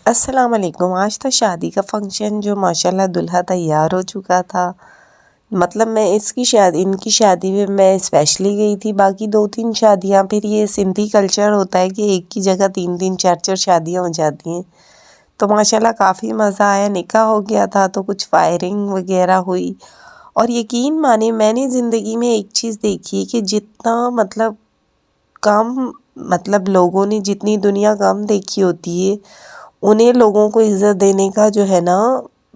अस्सलाम वालेकुम। आज था शादी का फंक्शन जो माशाल्लाह दूल्हा तैयार हो चुका था। मतलब मैं इनकी शादी में मैं स्पेशली गई थी। बाकी 2-3 शादियाँ, फिर ये सिंधी कल्चर होता है कि एक ही जगह 3-3 4-4 शादियाँ हो जाती हैं। तो माशाल्लाह काफ़ी मज़ा आया। निकाह हो गया था तो कुछ फायरिंग वगैरह हुई। और यकीन माने मैंने ज़िंदगी में एक चीज़ देखी है कि जितना कम लोगों ने जितनी दुनिया कम देखी होती है, उन्हें लोगों को इज़्ज़त देने का जो है ना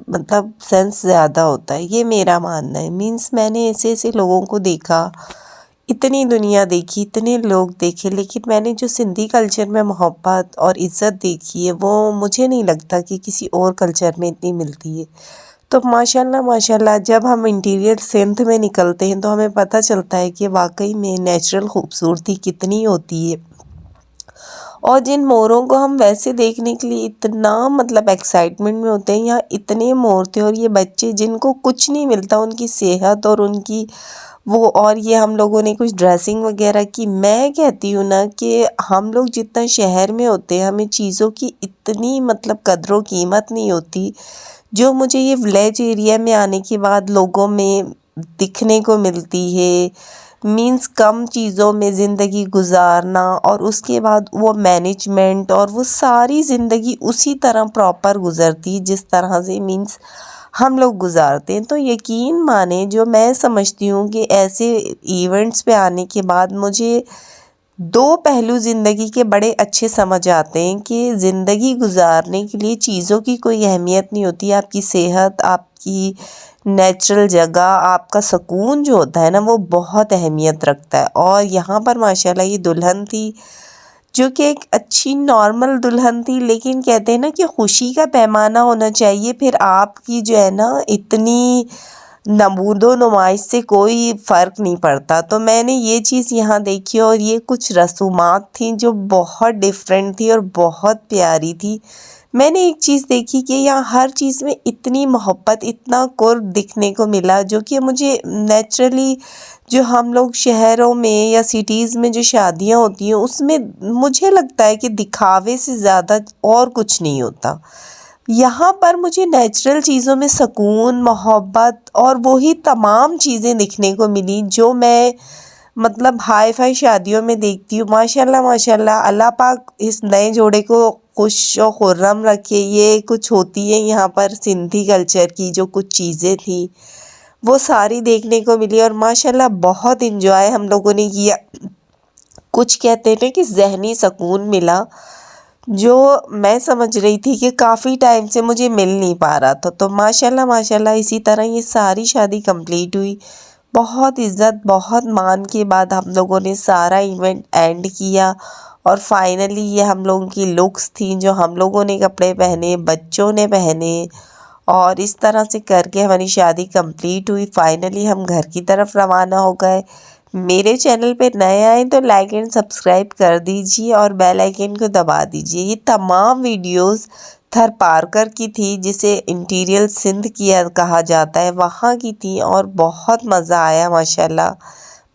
सेंस ज़्यादा होता है। ये मेरा मानना है। मीन्स मैंने ऐसे-ऐसे लोगों को देखा, इतनी दुनिया देखी, इतने लोग देखे, लेकिन मैंने जो सिंधी कल्चर में मोहब्बत और इज़्ज़त देखी है वो मुझे नहीं लगता कि किसी और कल्चर में इतनी मिलती है। तो माशाल्लाह माशाल्लाह जब हम इंटीरियर सिंध में निकलते हैं तो हमें पता चलता है कि वाकई में नेचुरल खूबसूरती कितनी होती है। और जिन मोरों को हम वैसे देखने के लिए इतना एक्साइटमेंट में होते हैं, यहाँ इतने मोर थे और ये बच्चे जिनको कुछ नहीं मिलता, उनकी सेहत और उनकी वो, और ये हम लोगों ने कुछ ड्रेसिंग वगैरह की। मैं कहती हूँ ना कि हम लोग जितना शहर में होते हैं हमें चीज़ों की इतनी कदर कीमत नहीं होती, जो मुझे ये विलेज एरिया में आने के बाद लोगों में दिखने को मिलती है। मीन्स कम चीज़ों में ज़िंदगी गुजारना और उसके बाद वो मैनेजमेंट और वो सारी ज़िंदगी उसी तरह प्रॉपर गुजरती जिस तरह से मीन्स हम लोग गुजारते हैं। तो यकीन माने जो मैं समझती हूँ कि ऐसे इवेंट्स पे आने के बाद मुझे दो पहलू ज़िंदगी के बड़े अच्छे समझ आते हैं कि ज़िंदगी गुजारने के लिए चीज़ों की कोई अहमियत नहीं होती। आपकी सेहत, आपकी नेचुरल जगह, आपका सुकून जो होता है ना वो बहुत अहमियत रखता है। और यहाँ पर माशाल्लाह ये दुल्हन थी जो कि एक अच्छी नॉर्मल दुल्हन थी, लेकिन कहते हैं ना कि खुशी का पैमाना होना चाहिए। फिर आपकी जो है ना इतनी नमूदो नुमाइश से कोई फ़र्क नहीं पड़ता। तो मैंने ये चीज़ यहाँ देखी और ये कुछ रसूमात थी जो बहुत डिफरेंट थी और बहुत प्यारी थी। मैंने एक चीज़ देखी कि यहाँ हर चीज़ में इतनी मोहब्बत, इतना कुर्ब दिखने को मिला, जो कि मुझे नेचुरली जो हम लोग शहरों में या सिटीज़ में जो शादियाँ होती हैं उसमें मुझे लगता है कि दिखावे से ज़्यादा और कुछ नहीं होता। यहाँ पर मुझे नेचुरल चीज़ों में सुकून, मोहब्बत और वही तमाम चीज़ें दिखने को मिली जो मैं हाई फाई शादियों में देखती हूँ। माशाल्लाह माशाल्लाह, अल्लाह पाक इस नए जोड़े को खुश और खुर्रम रखे। ये कुछ होती है यहाँ पर सिंधी कल्चर की जो कुछ चीज़ें थी वो सारी देखने को मिली और माशाल्लाह बहुत इंजॉय हम लोगों ने किया। कुछ कहते हैं कि ज़हनी सुकून मिला, जो मैं समझ रही थी कि काफ़ी टाइम से मुझे मिल नहीं पा रहा था। तो माशाल्लाह माशाल्लाह इसी तरह ये सारी शादी कंप्लीट हुई। बहुत इज़्ज़त, बहुत मान के बाद हम लोगों ने सारा इवेंट एंड किया और फाइनली ये हम लोगों की लुक्स थी जो हम लोगों ने कपड़े पहने, बच्चों ने पहने, और इस तरह से करके हमारी शादी कंप्लीट हुई। फाइनली हम घर की तरफ रवाना हो गए। मेरे चैनल पे नए आए तो लाइक एंड सब्सक्राइब कर दीजिए और बेल आइकन को दबा दीजिए। ये तमाम वीडियोस थर पारकर की थी, जिसे इंटीरियर सिंध किया कहा जाता है, वहाँ की थी और बहुत मज़ा आया माशाल्लाह।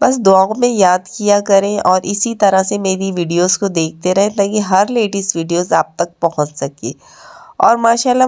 बस दुआओं में याद किया करें और इसी तरह से मेरी वीडियोस को देखते रहें ताकि हर लेटेस्ट वीडियोस आप तक पहुँच सके। और माशाल्लाह